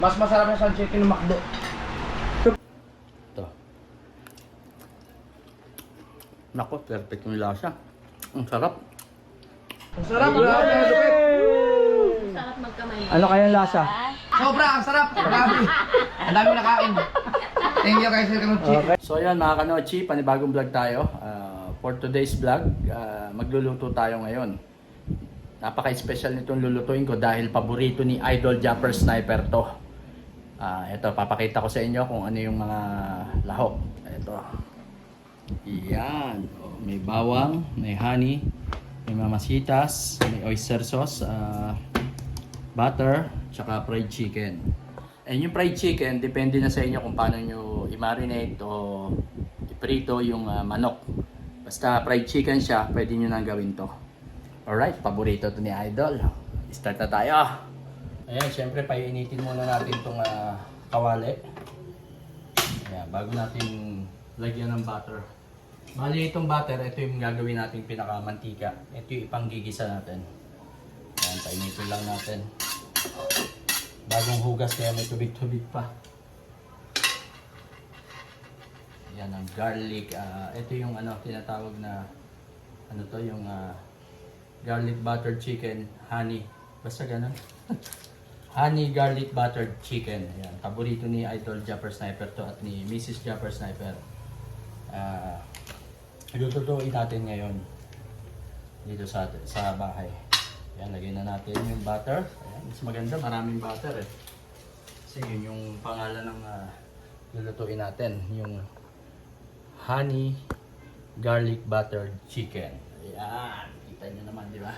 Mas masarap na sa chicken ng McDo. Ito. Nako, perfect yung lasa. Ang sarap. Ang sarap! Grabe! Ang lupit! Sarap magkamay. Ano kayang lasa? Sobra! Ang sarap! Grabe! Ang dami nakain. Thank you guys, Sir Kanuchi. Okay. So yan mga Kanochi, panibagong vlog tayo. For today's vlog, magluluto tayo ngayon. Napaka-special nitong lulutuin ko dahil paborito ni Idol Japper Sniper to. Ito, papakita ko sa inyo kung ano yung mga lahok. Ito. Yan. May bawang, may honey, may mamasitas, may oyster sauce, butter, tsaka fried chicken. And yung fried chicken, depende na sa inyo kung paano nyo i-marinate o iprito yung manok. Basta fried chicken siya, pwede nyo nang gawin to. Alright, paborito to ni Idol. Start na tayo. Ayan, syempre painitin muna natin itong kawali. Ayan, bago natin lagyan ng butter. Bali itong butter, ito yung gagawin natin pinakamantika. Ito yung ipanggigisa natin. Ayan, painitin lang natin. Bagong hugas kaya may tubig-tubig pa. Ayan ang garlic. Ito yung tinatawag na yung garlic buttered chicken, honey. Basta ganun. Honey garlic buttered chicken. Ayan, paborito ni Idol Japper Sniper to at ni Mrs. Japper Sniper. Lututuin natin ngayon dito sa bahay. Ayan, lagyan na natin yung butter. Ayan, mas maganda, maraming butter eh. Kasi yun yung pangalan ng lulutuin natin, yung honey garlic buttered chicken. Ayan, kita nyo naman, di ba?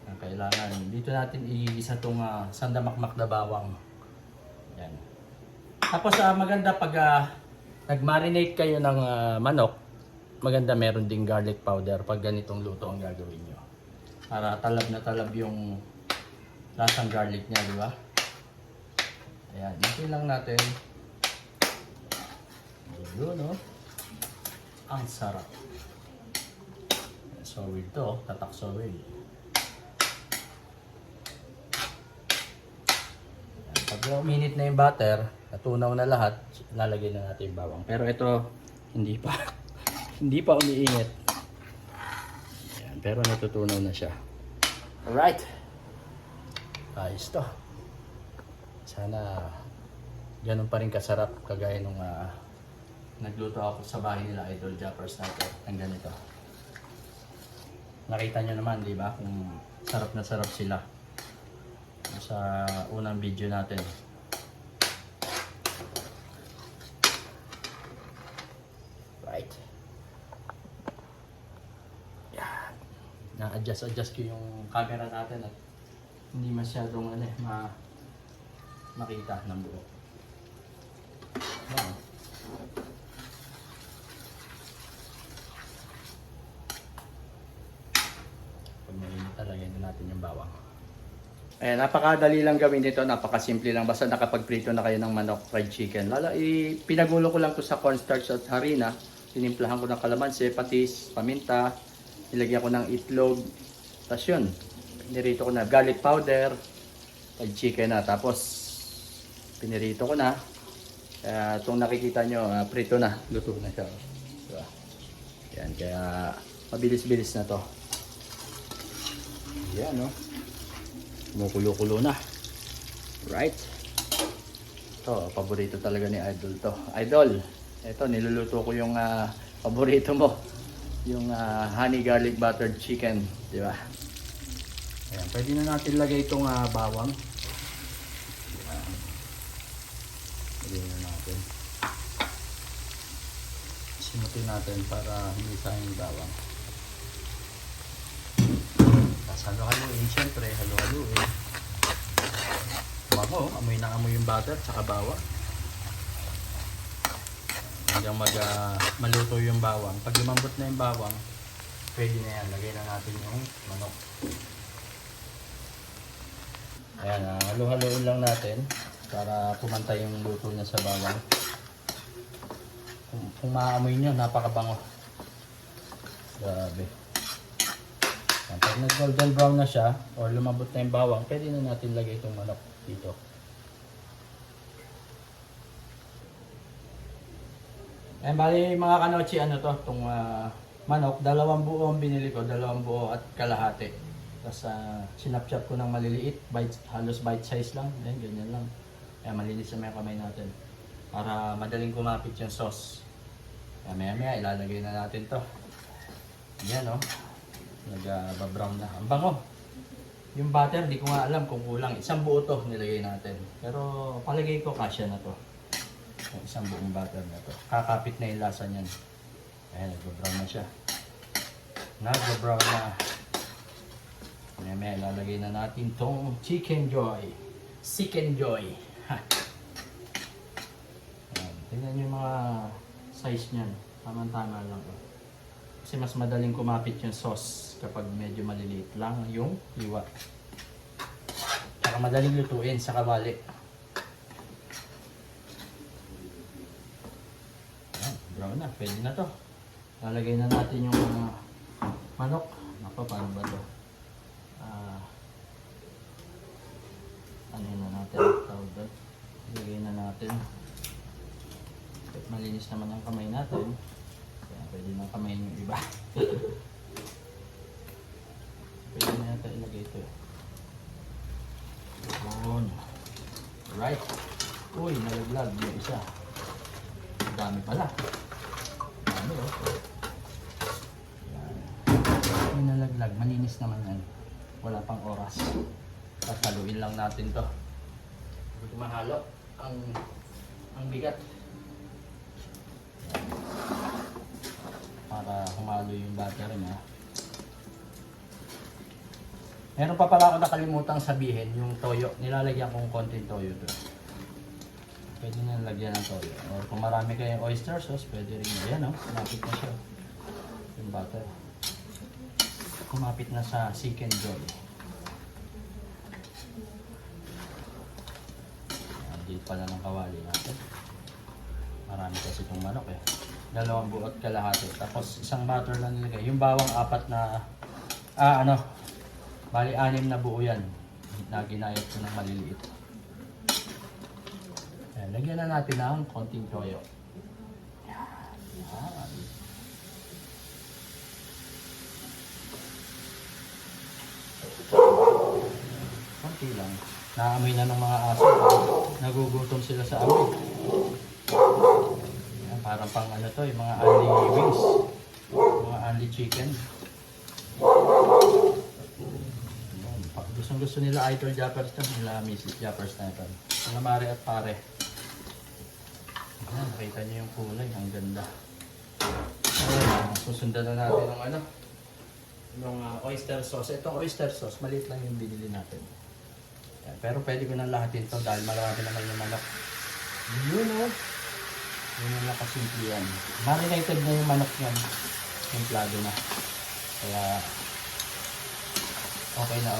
Ang kailangan, dito natin iisa itong sandamakmak na bawang. Ayan. Tapos maganda pag nag-marinate kayo ng manok, maganda meron ding garlic powder pag ganitong luto ang gagawin nyo. Para talab na talab yung lasang garlic niya, di ba? Ayan, ito lang natin. Yun, no? Ang sarap. Sowil to, tatak sowil. Pag uminit na yung butter, natunaw na lahat, lalagyan na natin yung bawang. Pero ito, hindi pa. Hindi pa umiinit. Ayan, pero natutunaw na siya. Alright. Ayos to. Sana ganun pa rin kasarap kagaya nung nagluto ako sa bahay nila Idol Japper Sniper ng ganito. Nakita nyo naman, di ba? Kung sarap na sarap sila. Sa unang video natin. Right. Yan. Na-adjust ko yung camera natin at hindi masyadong makita ng buo. Yan. Pag mainit talaga natin yung bawang. Ayan, napakadali lang gawin dito, napakasimple lang. Basta nakapagprito na kayo ng manok fried chicken. Pinagulo ko lang to sa cornstarch at harina. Tinimplahan ko ng kalamansi, patis, paminta. Nilagyan ko ng itlog. Tapos yun, pinirito ko na garlic powder, fried chicken na. Tapos, pinirito ko na. Itong nakikita nyo, prito na. Luto na siya. Diba? Yan, kaya mabilis-bilis na to. Yan, no? Kumukulo-kulo na. Right. Ito, paborito talaga ni Idol to. Idol, ito niluluto ko yung paborito mo. Yung honey garlic buttered chicken, di ba? Ayan, pwede na natin lagay itong bawang. Ayan. Lagay na natin. Simutin natin para hindi sayang yung bawang. Halo-haluin, syempre, halo-haluin. Bango, amoy na amoy yung butter, tsaka bawang. Hanggang maluto yung bawang. Pag lumambot na yung bawang, pwede na yan. Lagay na natin yung manok. Ayan, halo-haluin lang natin para pumantay yung luto niya sa bawang. Kung maamoy nyo, napakabango. Grabe. Pag nag-golden brown na siya, or lumabot na yung bawang, pwede na natin lagay itong manok. dito. Eh, bali mga kanochi, ano to, itong manok, 2 buo ang binili ko, 2 buo at kalahati. Tapos sinapchap ko ng maliliit, halos bite size lang, ganyan lang. Kaya malinis na may kamay natin. Para madaling kumapit yung sauce. Kaya maya ilalagay na natin to. Yan o, nag-brown na. Ang bango. Yung butter, di ko nga alam kung kulang. 1 buo to nilagay natin. Pero palagay ko kasya na to. Yung 1 buong butter na to. Kakapit na yung lasa niyan. Ayan, nag-brown na siya. Nag-brown na. Maya ilalagay na natin tong Chicken Joy. Chicken Joy. Ayan, tingnan nyo yung mga size niyan. Tama-tama lang to. Kasi mas madaling kumapit yung sauce kapag medyo maliliit lang yung hiwa. Saka madaling lutuin sa kawali. Ayan, brown na. Pwede na to. Lalagay na natin yung manok. Naku, paano ba to? Ano na natin? Tawag doon. Ilagay na natin. At malinis naman ang kamay natin. Kaya pwede nang kamayin yung iba. Pwede na natin ilagay ito. Yun. Right. Uy, nalaglag yung isa. Ang dami pala. Ano o? Uy, nalaglag. Malinis naman yan. Wala pang oras. Haluin lang natin to. Hindi mahalo ang bigat. Para humalo yung butter niya. Meron pa pala ako nakalimutang sabihin, yung toyo. Nilalagyan kong konting toyo doon. Pwede na lagyan ng toyo. Or kung marami kayong oyster sauce, pwede rin. Ayan o, kumapit na siya. Yung butter. Kumapit na sa Chicken Joy. Dito pala ng kawali natin. Marami kasi itong manok eh. 2 buo at kalahati. Tapos 1 butter lang nilagay. Yung bawang 4 na, bali 6 na buo yan. Na ginayat ko ng maliliit. Ayan, lagyan na natin ng konting toyo. Yan. Konti lang. Naamoy na ng mga aso. Nagugutom sila sa amoy. Yan, parang pang ano to, yung mga only wings. Mga only chicken. Yan, gustong gusto nila Idol Jappers to, nila Mrs. Jappers na ito. Mga mare at pare. Yan, nakita niyo yung kulay, ang ganda. Ayan, susundan na natin ng ano, yung oyster sauce. Itong oyster sauce, maliit lang yung binili natin. Pero pwede ko nang lahatin to dahil malaki naman yung manok. Yun o. Yun ang nakasimple yan. Marinated na yung manok yan. Templado na. Kaya okay na.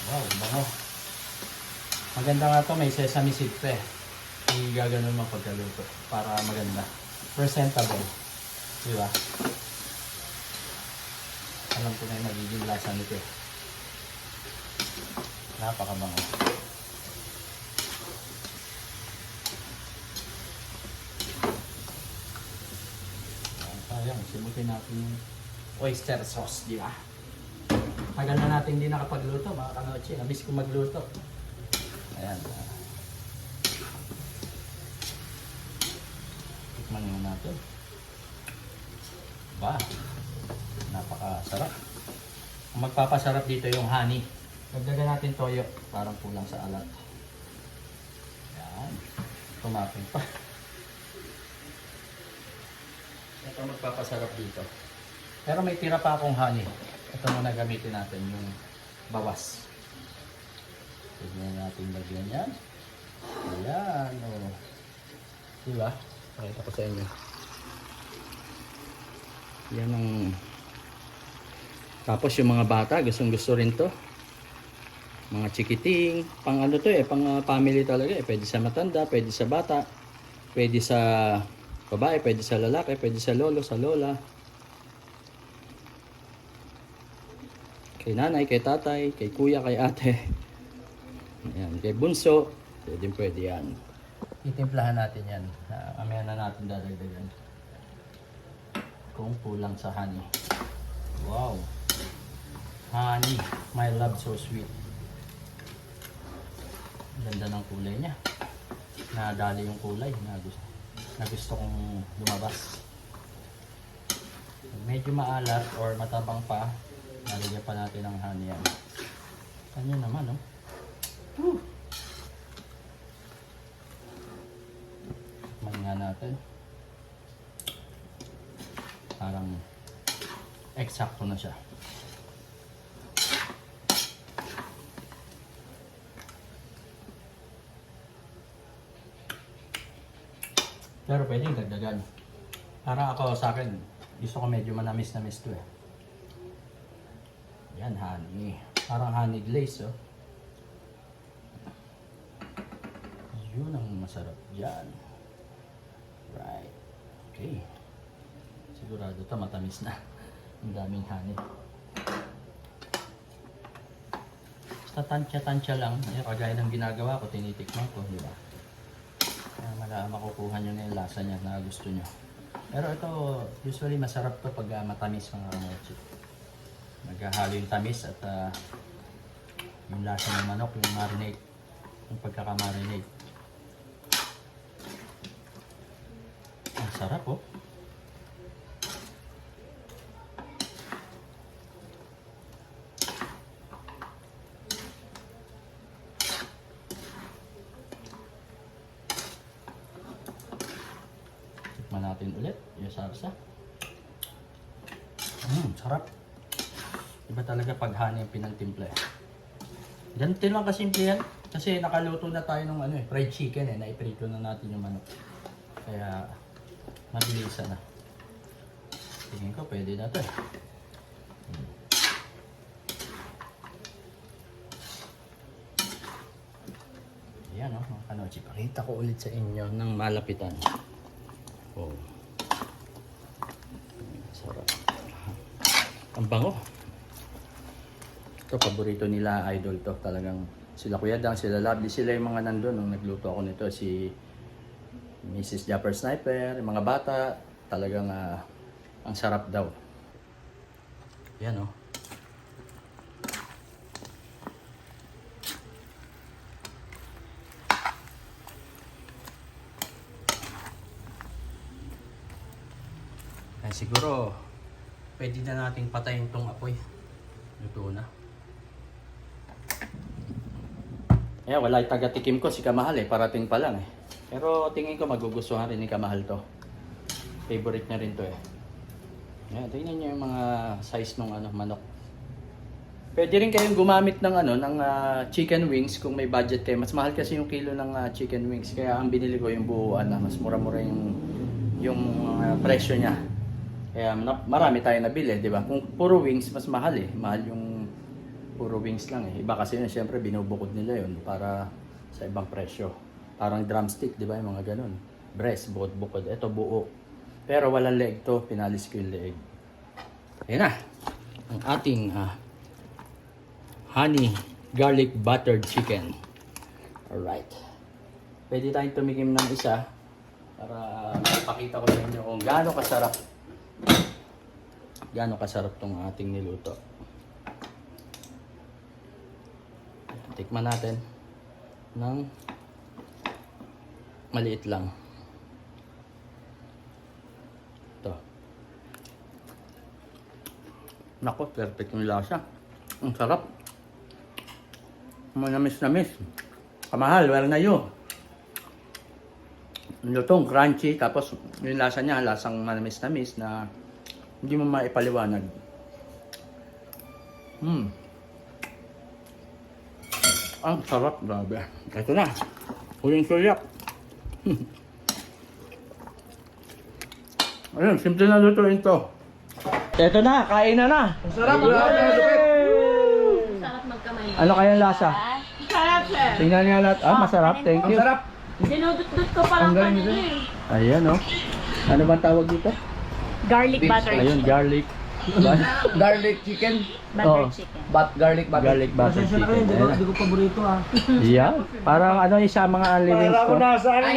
Wow, bango. Maganda nga to, may sesame seed pa eh. Gaganon mo pagkaluto para maganda. Presentable. Diba? Alam ko na yung magiging lasa nito eh. Napakabango. Sayang, simutin natin yung oyster sauce, di ba? Tagal na natin hindi nakapagluto, mga kanochi. Nabis ko magluto. Ayan. Tikman nyo natin. Ba? Napakasarap. Ang magpapasarap dito yung honey. Dagdagan natin toyo, parang kulang sa alat. Yan. Tumapin pa. Ito magpapasarap dito. Pero may tira pa akong honey. Ito muna gamitin natin, yung bawas. Pwede natin lagyan yan. Ayan. O. Diba? Pakita ko sa inyo. Yan ang... Tapos yung mga bata, gustong gusto rin to. Mga chikiting, pang ano to eh, pang family talaga eh. Pwede sa matanda, pwede sa bata, pwede sa babae, pwede sa lalaki, pwede sa lolo, sa lola. Kay nanay, kay tatay, kay kuya, kay ate. Ayan, kay Bunso, pwede yan. Titimplahan natin yan. Mamaya na natin dadagdagan. Kung kulang sa honey. Wow! Honey, my love so sweet. Ganda ng kulay niya. Nadali yung kulay na gusto kong lumabas. Medyo maalat or matabang pa, nalagyan pa natin ng honey yan. Kanya naman, no? Woo! Tikman nga natin. Parang eksakto na siya. Pero pwedeng dagdagan. Para ako sa akin, gusto ko medyo manamis-namis to eh. Yan, honey. Parang honey glaze, oh. Yun ang masarap dyan. Right. Okay. Sigurado to matamis na. Ang daming honey. Basta tansya-tansya lang. Kagaya ng ginagawa ko, tinitikman ko, di ba? Makukuha nyo na yung lasa niya na gusto nyo. Pero ito, usually masarap to pag matamis mga kamochi. Naghahalo yung tamis at yung lasa ng manok, yung marinate, yung pagkakamarinate. Ang sarap, oh. Tikman natin ulit yung sarsa. Sarap. Iba talaga pag honey yung pinagtimpla. Ganito lang kasimple yan. Kasi nakaluto na tayo ng fried chicken naiprito na natin yung manok. Kaya mabilisan na. Tingin ko pwede na to. Ayan mga kanochi. Pakita ko ulit sa inyo ng malapitan. Oh. Sarap. Ang bango. Ito, paborito nila, idol to. Talagang sila Kuya Dang, sila Lovely, sila yung mga nandun nung nagluto ako nito. Si Mrs. Japper Sniper, yung mga bata, talagang ang sarap daw. Yan, oh. Ay, siguro, pwede na nating patayin tong apoy. Luto na. Ayan, wala yung taga-tikim ko, si Kamahal parating pa lang Pero tingin ko magugustuhan rin ni Kamahal to. Favorite niya rin to Ayan, tingnan niyo yung mga size ng manok. Pwede rin kayong gumamit ng ng chicken wings kung may budget kayo. Mas mahal kasi yung kilo ng chicken wings. Kaya ang binili ko yung buuan mas mura-mura yung presyo niya. Kaya marami tayo nabili, di ba? Kung puro wings, mas mahal Mahal yung puro wings lang Iba kasi siyempre binubukod nila yun para sa ibang presyo. Parang drumstick, di ba? Yung mga ganun. Breast, bukod-bukod. Ito buo. Pero walang leg to. Pinalis ko yung leg. Ayan na. Ang ating honey garlic buttered chicken. Alright. Pwede tayong tumigim ng isa para mapakita ko sa inyo kung gaano kasarap. Gaano kasarap tong ating niluto. Tikman natin ng maliit lang. Ito. Nako, perfect yung lasa. Ang sarap. Manamis-namis. Kamahal, well na yun. Lutong, crunchy, tapos yung lasa niya, lasang manamis-namis na hindi mo maipaliwanag. Ang sarap, grabe. Ito na. Huling suyak. Ayun, simple na lutuin to. Ito na, kain na. Ang sarap, grabe. Sarap magkamay. Ano kayang lasa? Sarap, sir. Tingnan niya lahat. Masarap. Thank Ang you. sarap. Dinudut-dut ko parang Ang galing kanina nito. Ayan, oh. Ano bang tawag dito? Garlic Beef butter. Ayun, garlic Garlic chicken. Oo. Butter chicken. Garlic butter. Garlic butter Pasensya na kayo, chicken. hindi ko paborito ah. Yeah. Parang ano yung sa mga only wings ko. nasa Yan,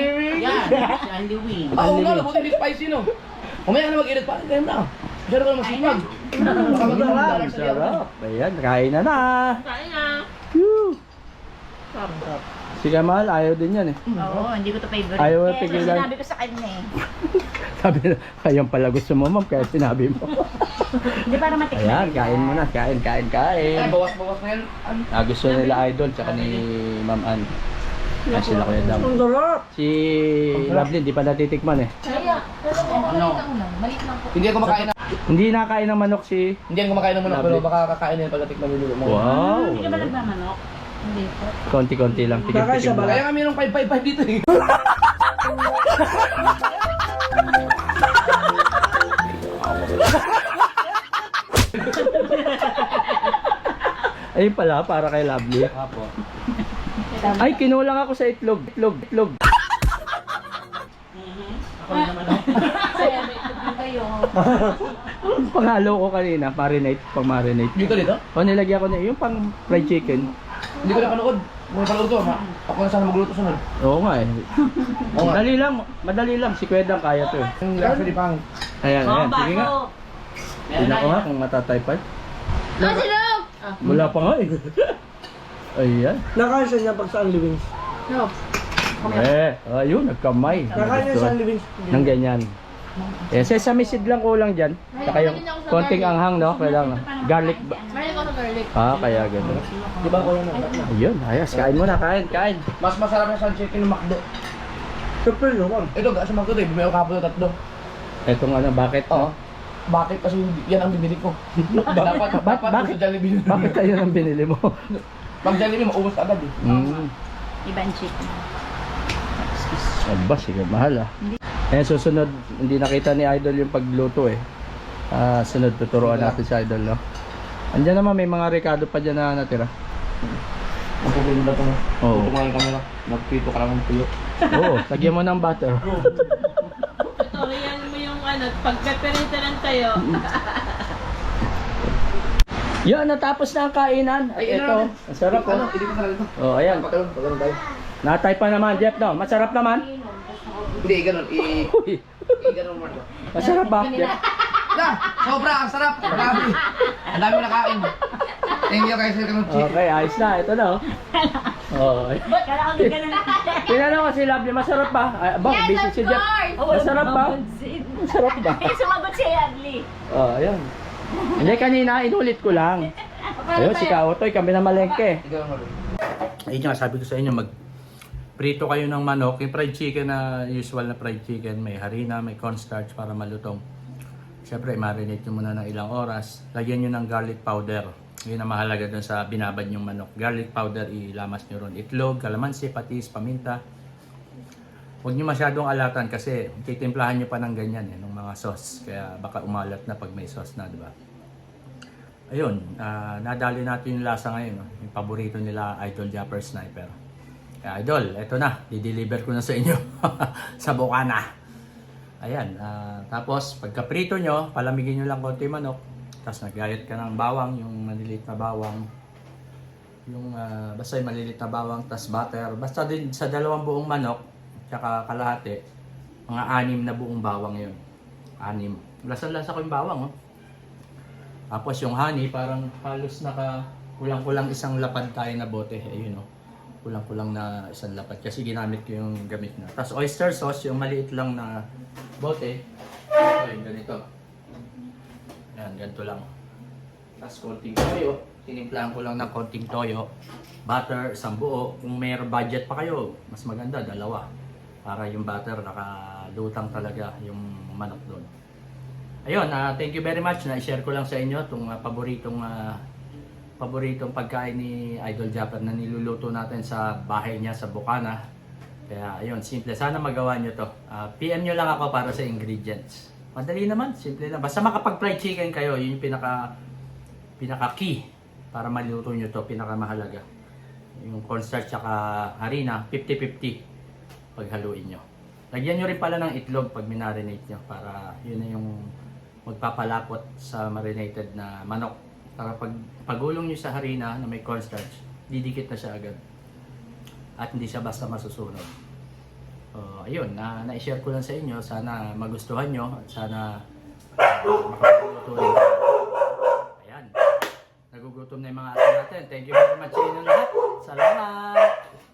si Andy Wing. Oo nga, nabuti hindi spicy no. Kumaya na mag-init pa. Kaya na. Masyado ka na masipag. Baka mag-$1 Ang sarap. Ayan, kain na na. Kain na. Whew. Si Kamal, ayaw din yan eh. Oo, hindi ko to favorite. Ayaw mo Kaya pigilan. sinabi ko sa kanya eh. Sabi na, ayun pala gusto mo ma'am, kaya sinabi mo. Hindi para matikman. Ayan, kain mo na. Kain. Ay, bawas-bawas na yan. Gusto nila Idol, tsaka ni Ma'am Ann. Ay, sila Kuya Dam. Ang sarap! Si Lovelyn, di pa natitikman eh. Kaya, Ano? maliit lang po. Hindi ako kumakain ng Hindi nakain ng manok si... hindi ako kumakain ng manok pero Lovely. baka kakain din pag natikman nilo mo. Wow! Hindi ka ba nagmamanok? Hindi po. Konti-konti lang. Kakain siya Tigil-tigil ba? lang. Kaya nga mayroong 555 dito eh. Ayun pala, para kay Lovely. Apo. Ay, kinulang ako sa itlog. Itlog. Kaya may tubig kayo. Panghalo ko kanina, pang-marinate. Dito dito? O nilagyan ko na yung pang fried chicken. Hindi ko napanood. May panood ko. Ako na sana magluto sunod. Oo nga eh. Oo nga. Madali lang. Si Kwedang kaya to eh. Yung actually pang. Ayan. Sige nga. bago. Tingnan ko nga kung matatypad. Ah, sino? Wala pa nga eh. Ayan. Nakain siya niya pag sa Only Wings. No. Ayun, nagkamay. Nakain niya sa Only Wings. Nang ganyan. Sesame seed lang kulang dyan. Saka yung konting anghang, no? Kailangan. Garlic. Meron ako sa garlic. Kaya gano'n. Di ba ako yan? Ayun, ayos. Kain muna, kain. Mas masarap na sa chicken ng McDo. Siyempre naman. Ito, sa McDo eh. Bumili ko kapag na tatlo. Etong ano, bakit? Oo. Bakit? Kasi yan ang bibili ko. dapat bakit? sa Jollibee. Bakit tayo nang binili mo? Pag Jollibee, maubos agad eh. Ibang chicken. Aba, sige, mahal ah. Susunod, hindi nakita ni Idol yung pagluto eh. Sunod, tuturuan natin si Idol, no? Andiyan naman, may mga rekado pa dyan na natira. Ang problema na ito. Oo. Tutungan kami na. Magpito ka lang ng tuyo. Oo, lagyan mo ng butter. Tutorial mo yung ano, pagpeperita ng tayo. Yan, natapos na ang kainan. Ay, Ito, ano? ang sarap Ano? oh. Hindi ko talaga ito. Oh, ayan. Pagkalong tayo. Natay pa naman, Jeff, no? Masarap naman. Hindi, ganun. Uy, Ganun mo ito. masarap ba, Jeff? Sobra, ang sarap. Grabe. Ang dami ko nakain. Thank you kay Sir Kanuchi. Okay, ayos na. Ito na, oh. Oh, ay. Ba't kala ko ganun na? Tinanong ko si Lovely, masarap ba? Ay, ba, Yes, busy of si Jeff. course! Masarap ba? Masarap ba? Eh, sumagot si Adli. Oh, ayan. Hindi, kanina, inulit ko lang. Ayun, si Kaotoy, kami na malengke. Ikaw mo rin. Ayun nga, sabi ko sa inyo, prito kayo ng manok. Yung fried chicken na usual na fried chicken, may harina, may cornstarch para malutong. Siyempre, marinate nyo muna ng ilang oras. Lagyan nyo ng garlic powder. Yun ang mahalaga dun sa binabad yung manok. Garlic powder, ilamas nyo ron. Itlog, kalamansi, patis, paminta. Huwag nyo masyadong alatan kasi titimplahan nyo pa ng ganyan ng mga sauce. Kaya baka umalat na pag may sauce na, di ba? Ayun, nadali natin yung lasa ngayon. No? Yung paborito nila, Idol Japper Sniper. Kaya Idol, eto na. Di-deliver ko na sa inyo. Sa Bukana. Ayan. Tapos, pagka-prito nyo, palamigin nyo lang konti manok. Tapos nagayat ka ng bawang, yung maliliit na bawang. Yung, basta yung maliliit na bawang, tapos butter. Basta din sa dalawang buong manok, tsaka kalahati, mga 6 na buong bawang yun. 6. Lasa-lasa ko yung bawang, oh. Tapos yung honey, parang halos kulang-kulang isang lapad tayo na bote. Ayun o. Kulang-kulang na isang lapad. Kasi ginamit ko yung gamit na. Tapos oyster sauce, yung maliit lang na bote. Ito yung ganito. Yan, ganito lang. Tapos konting toyo. Tinimplahan ko lang ng konting toyo. Butter, isang buo. Kung may budget pa kayo, mas maganda, 2. Para yung butter, nakalutang talaga yung manok doon. Ayun, thank you very much. Na-share ko lang sa inyo itong paboritong pagkain ni Idol Japper na niluluto natin sa bahay niya sa Bukana. Kaya ayun, simple. Sana magawa nyo to. PM nyo lang ako para sa ingredients. Madali naman, simple lang. Basta makapag-fried chicken kayo, yun yung pinaka-key para maluto nyo to, pinaka-mahalaga. Yung cornstarch tsaka harina, 50-50 paghaluin nyo. Lagyan nyo rin pala ng itlog pag minarinate nyo para yun na yung magpapalapot sa marinated na manok. Para pag pagulong nyo sa harina na may cornstarch, didikit na siya agad. At hindi siya basta masusunog. Ayun, na-share ko lang sa inyo. Sana magustuhan nyo at sana makapagluto rin. Ayan. Nagugutom na yung mga aso natin. Thank you very much sa inyo lahat. Salamat!